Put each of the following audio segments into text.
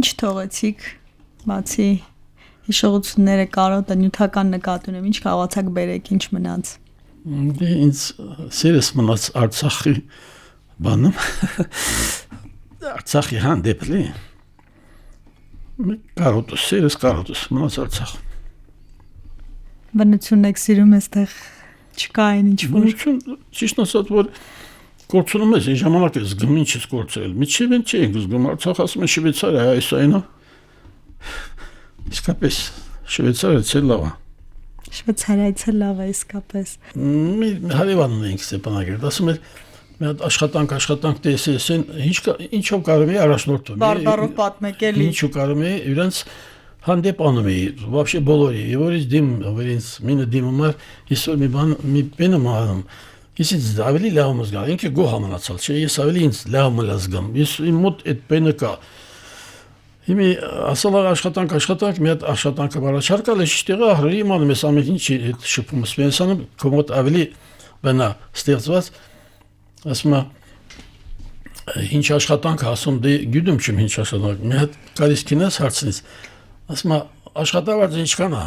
Ինչ թողեցիք, բացի հիշողությունները կարոտը նյութական նկատ ունեմ, ինչ կարողացաք բերեք, ինչ մնաց։ Ինձ սերս մնաց Արցախի բանում, Արցախի հանդեպլի, սերս կարոտս մնաց Արցախ։ Բնությունն եք սիրում էստեղ չկա այն ինչ-որ։ Բնություն, ճիշտ ասած, որ գործում ես, այն ժամանակ ես զգում ինչ ես գործել, միջև են չենք զգում, Արցախ ասում են Շվեյցարիա, այս այնա, իսկապես Շվեյցարիայից էլ լավ է։ Շվեյցարիայից էլ լավ է իսկապես։ Մի հարևան ունենք Ստեփանագերտ, ասում էր մի հատ աշխատանք տեսեցին, ինչով կարող է առաջնորդում։ Բարբարով պատմեք էլի։ Ինչու կարող է իրենց հանդեպ անում է, вообще բոլորի, եւ որ դիմ, որից մինը դիմումար, իսօր մի բանը մահանում։ Իսկ ավելի լավ եմ զգալ, ինքը գոհ ամնացալ, չէ, ես ավելի ինձ լավ եմ զգում։ Ես իմ մոտ այդ բանը կա։ Հիմի ասալար աշխատանք, մի հատ աշխատանքը առաջարկալ է, շտեղը ահրի իմանում ես ամեն ինչի հետ շփում սպենսանում, կոմոդ ավելի բանա ստեղծված, ասում է ինչ աշխատանք ասում, դե գիտեմ չեմ ինչ աշխատանք, մի հատ գալիս քինես հարցնից, ասում է աշխատավարձը ինչքան է։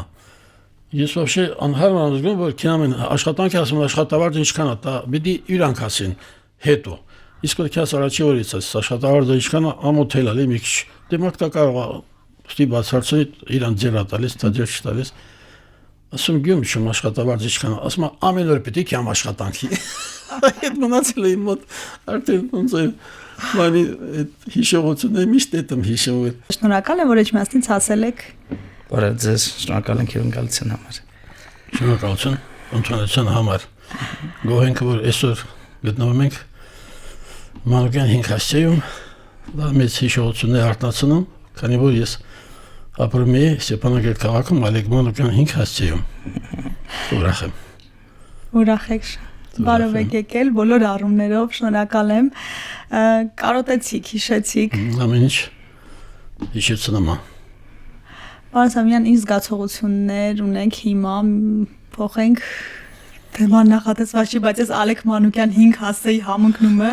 Ես вообще անհարմար եմ զգում, որ քինամեն աշխատանքի ասում աշխատավարձը ինչքան է, դա պիտի իրանք ասեն հետո։ Իսկ որ քաս առաջի օրից աշխատավարձը ինչքան է, ամոթել ալի մի քիչ։ Դե մարդը կարող է ստի բացարձի իրան ձերա տալիս, դա ձեր չտալիս։ Ասում գյում չեմ աշխատավարձը ինչքան է, ասում ամեն օր պիտի կամ աշխատանքի։ Այդ մնացել է իմ մոտ արդեն ոնց է մանի հիշողությունը միշտ եմ հիշում։ Շնորհակալ եմ, որ Էջմիածնից հասել եք։ Բարև ձեզ, շնորհակալ ենք հյուրընկալության համար։ Շնորհակալություն ընդունեցության համար։ Գոհ ենք, որ այսօր գտնվում ենք Մանուկյան 5 հասցեում, դա մեծ հիշողություններ արտնացնում, քանի որ ես ապրում եմ Ստեփանագերտ քաղաքում, Ալեկ Մանուկյան 5 հասցեում։ Ուրախ եմ։ Ուրախ եք։ Բարով եք եկել բոլոր առումներով, շնորհակալ եմ։ Կարոտեցիք, հիշեցիք։ Ամեն ինչ հիշեցնում եմ։ Պարոն Սամյան, ինչ զգացողություններ ունենք հիմա, փոխենք թեման նախատեսված չի, բայց ես Ալեկ Մանուկյան 5 հասցեի համընկնումը,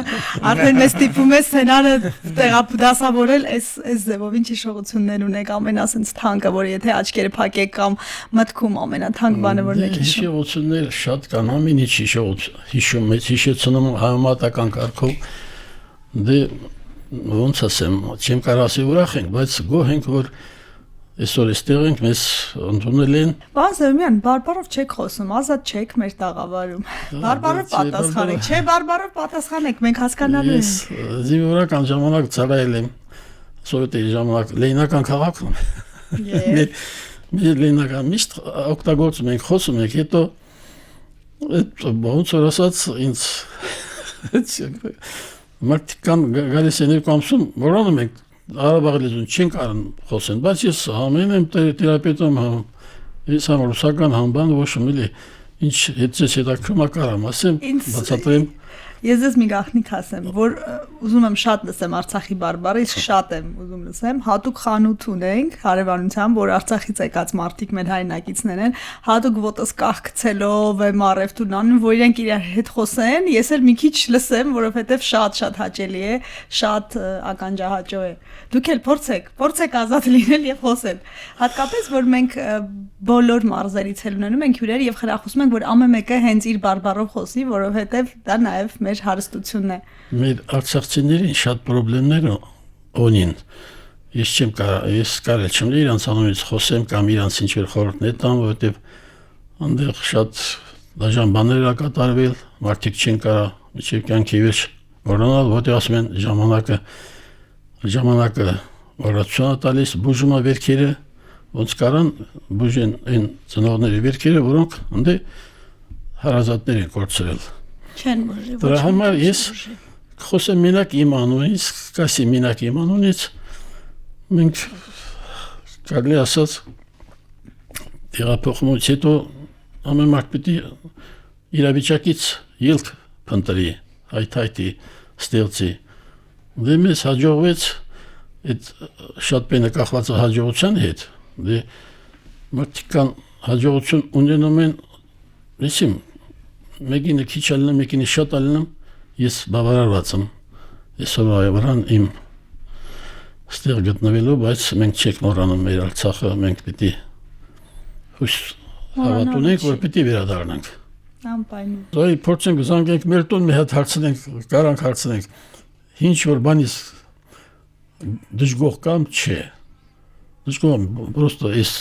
արդեն մեզ ստիպում է սցենարը դասավորել, այս ձևով ինչ հիշողություններ ունեք, ամենասենց թանկը, որ եթե աչքերը փակեք կամ մտքում ամենաթանկ բանը որն եք հիշում։ Հիշողություններ շատ կան, ամեն ինչ հիշում ես, հիշեցնում համեմատական կարգով, դե ոնց ասեմ, չեմ կարող ասի ուրախ ենք, բայց գոհ ենք, որ այսօր այստեղ ենք, մեզ ընդունել են։ Պարոն Սամյան, բարբարով չեք խոսում, ազատ չեք մեր տաղավարում։ Բարբարով պատասխանեք, չէ, բարբարով պատասխանեք, մենք հասկանալու ենք։ Ես զինվորական ժամանակ ծառայել եմ սովետի ժամանակ Լենինական քաղաքում։ Մեր Լենինական միշտ օգտագործում ենք, խոսում ենք, հետո այդ ոնց որ ասած ինձ մարդիկան գալիս են երկու ամսում, որանում ենք Արաբաղելիզուն չենք արն խոսեն, բայց ես համեն եմ թերապետում ես համ ռուսական համբան ոչմ էլի, ինչ հետցես հետաքրում ակարամ, ասեմ, բացատրեմ։ Ես ես մի գաղտնիք ասեմ, որ ուզում եմ շատ լսեմ Արցախի բարբառը, իսկ շատ եմ ուզում լսեմ, հատուկ խանութ ունենք հարևանությամբ, որ Արցախից եկած մարդիկ մեր հայրենակիցներ են, հատուկ ոտս կախքցելով եմ առևտուրն անում, որ իրենք իրար հետ խոսեն, ես էլ մի քիչ լսեմ, որովհետև շատ հաճելի է, շատ ականջահաճո է։ Դուք էլ փորձեք ազատ լինել եւ խոսել։ Հատկապես որ մենք բոլոր մարզերից էլ ունենում ենք հյուրեր եւ խրախուսում ենք, որ ամեն մեկը հենց իր բարբառով խոսի, որովհետեւ դա նաեւ մեր հարստությունն է։ Մեր արցախցիներին շատ խնդիրներ ունին։ Ես չեմ կարել չեմ իրանց անունից խոսեմ կամ իրանց ինչ-որ խորհուրդներ տամ, որովհետեւ այնտեղ շատ դաժան բաներ ա կատարվել, մարդիկ չեն կարա միջև կյանքի վերջ որոնալ, որտեղ ասում են ժամանակը օրացիոնա տալիս բուժում է վերքերը, ոնց կարան բուժեն այն ծնողների վերքերը, որոնք ընդ հարազատներ են կորցրել։ Չեն բուժի։ Դրա համար ես խոսեմ մենակ իմ անունից, կասի մենակ իմ անունից, մենք կարելի ասած տեղափոխումից հետո ամեն մարդ պիտի իրավիճակից ելք փնտրի, հայթայթի, ստեղծի։ Դե մեզ հաջողվեց այդ շատ բանը կախված է հաջողության հետ, դե մարդիկ կան հաջողություն ունենում են, լսիմ, մեկինը քիչ ալնեմ, մեկինը շատ ալնեմ, ես բավարարված եմ, այսօր վրան իմ ստեղ գտնվելու, բայց մենք չենք մոռանում մեր Արցախը, մենք պիտի հույս հավատ ունենք, որ պիտի վերադառնանք։ Անպայման։ Զոհի փորձենք զանգենք մեր տուն մի հատ հարցնենք, կարանք հարցնենք, ինչ որ բանից դժգոհ կամ չէ։ Դժգոհ պրոստո էս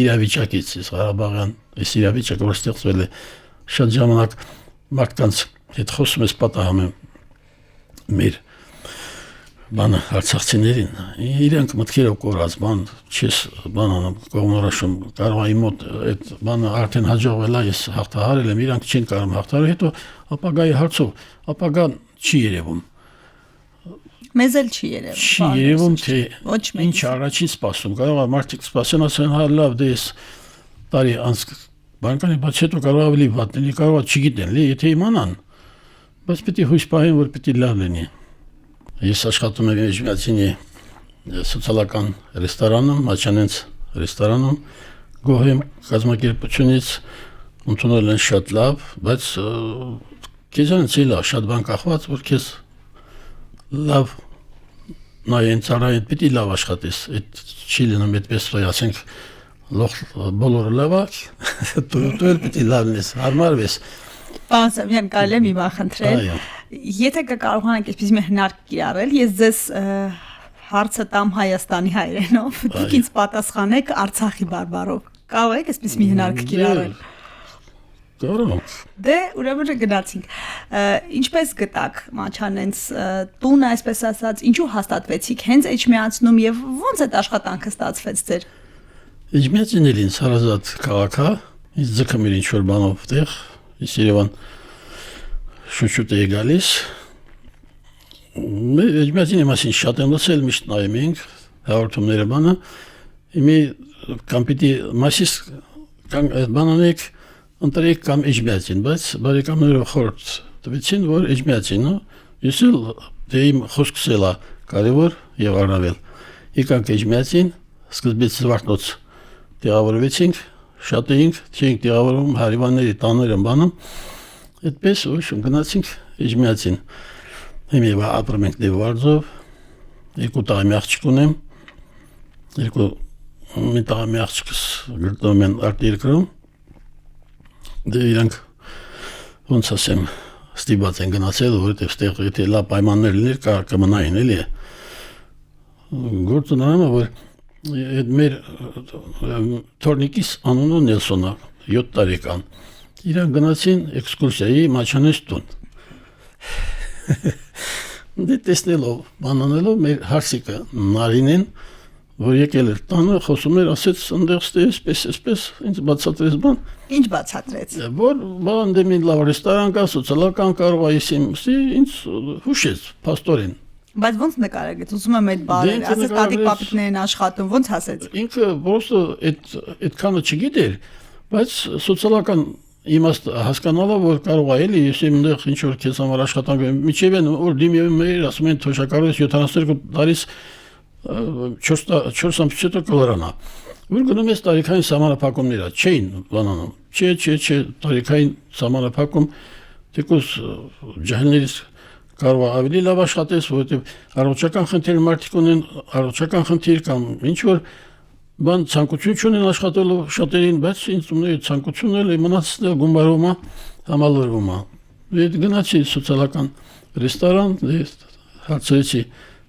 իրավիճակից, էս Ղարաբաղյան, էս իրավիճակը որ ստեղծվել է շատ ժամանակ մարդկանց հետ խոսում ես պատահում եմ մեր բանը արցախցիներին իրենք մտքերով կորած բան չես բանանում կողմնորոշում կարող է մոտ այդ բանը արդեն հաջողվել է ես հաղթահարել եմ իրանք չեն կարող հաղթահարել հետո ապագայի հարցով ապագան չի երևում մեզ էլ չի երևում թե ոչ ինչ առաջին սպասում կարող է մարդիկ սպասեն ասեն հա լավ դե ես տարի անց բանկանի բաց հետո կարող ավելի վատ լինի կարող է չգիտեն լի եթե իմանան բայց պիտի հույս պահեն որ պիտի լավ լինի Ես աշխատում եմ Էջմիածինի սոցիալական ռեստորանում, Մաչանենց ռեստորանում, գոհ եմ կազմակերպությունից, ընդունել են շատ լավ, բայց քեզանից էլ շատ բան կախված, որ քեզ լավ նայեն ծառայեն, պիտի լավ աշխատես, այդ չի լինում այդպես որ ասենք բոլորը լավ է, դու էլ պիտի լավ լինես, հարմարվես։ Պարոն Սամյան, կարելի է մի բան խնդրել։ Եթե կարողանանք այսպես մի հնարք կիրառել, ես ձեզ հարցը տամ Հայաստանի հայերենով, դուք ինձ պատասխանեք Արցախի բարբառով։ Կարող եք այսպես մի հնարք կիրառել։ Կարող։ Դե ուրեմն գնացինք։ Ինչպես գտաք Մաչանենց տունը, այսպես ասած, ինչու հաստատվեցիք հենց Էջմիածնում եւ ո՞նց այդ աշխատանքը ստացվեց ձեր։ Էջմիածինն էլ ինձ հարազատ քաղաք է, ինձ ձգում էր ինչ-որ բանով տեղ, ես Երևան շուտ է գալիս։ Էջմիածինի մասին շատ եմ լսել, միշտ նայում ենք հաղորդումները բանը։ Իմի կամ պիտի մասիս բանանեք ընտրեք կամ Էջմիածին, բայց բարեկամները խորտ տվեցին, որ Էջմիածինը ես էլ դե իմ խոսքս էլ է կարևոր եւ առավել։ Եկանք Էջմիածին, սկզբից Զվարթնոց տեղավորվեցինք, շատ էինք, չենք տեղավորվում հարիվանների տաները բանում։ Այդպես ոչ գնացինք Էջմիածին։ Հիմա ապրում ենք Դեվարձով, երկու տարի աղջիկ ունեմ, մի տարի աղջիկս գտնվում են արտերկրում։ Դե իրանք ոնց ասեմ, ստիպված են գնացել, որովհետև ստեղ եթե լավ պայմաններ լիներ, կմնային էլի։ Գործը նայում որ այդ մեր թորնիկիս անունը Նելսոնը 7 տարեկան։ Իրանք գնացին էքսկուրսիայի Մաչանես տուն։ Դե տեսնելով, բանանելով մեր հարսիկը Նարինեն, որ եկել էր տանը, խոսում էր, ասեց, ընդեղ էսպես, ինձ բացատրեց բան։ Ինչ բացատրեց։ Որ բան դե մի լավ ռեստորան կա, սոցիալական կարող է ինձ հուշեց, փաստորեն։ Բայց ոնց նկարագրեց, ուզում եմ այդ բառերը, ասեց տատիկ պապիկներն են աշխատում, ոնց ասեց։ Ինքը ոստը այդքանը չգիտեր, բայց սոցիալական իմաստ հասկանալով որ կարող է էլի ես այնտեղ ինչ որ քեզ համար աշխատանք միջև են որ դիմիում էր ասում են թոշակառուց 72 տարից 4 ամսից կլորանա որ գնում ես տարիքային սահմանափակումները չէին բանանում չէ տարիքային սահմանափակում դեկոս ջահելներից կարող է ավելի լավ աշխատես որովհետև առողջական խնդիր մարդիկ ունեն առողջական խնդիր կամ ինչ որ բան ցանկություն չունեն աշխատելու շատերին, բայց ինձ ունի ցանկություն էլ մնացնել գումարում է, համալրվում է։ Դե գնացի սոցիալական ռեստորան, հարցրեցի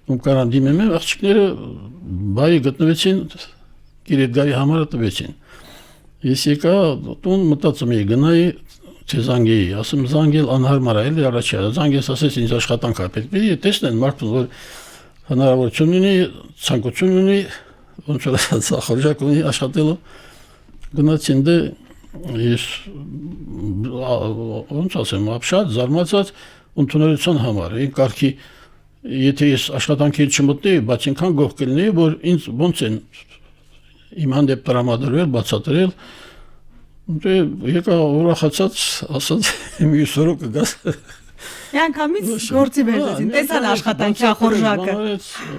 ում կարան դիմեմ, աղջիկները բայ գտնվեցին, գիրետգարի համարը տվեցին։ Ես եկա տուն մտածում էի գնայի թե զանգեի, ասում զանգել անհարմար է, էլի առաջի զանգես ասես ինձ աշխատանք է պետք։ Պիտի տեսնեն մարդուն, որ հնարավորություն ունի, ցանկություն ունի ոնց որ սախորժակ ունի աշխատելու գնացին դե ես ոնց ասեմ ապշած զարմացած ընդունելության համար այն կարգի եթե ես աշխատանքի չմտնեի բայց ինքան գող կլինեի որ ինձ ոնց են իմ հանդեպ տրամադրել բացատրել դե եկա ուրախացած ասած մյուս օրը կգաս Անկամից գործի վերցին տեսան աշխատանքի խորժակը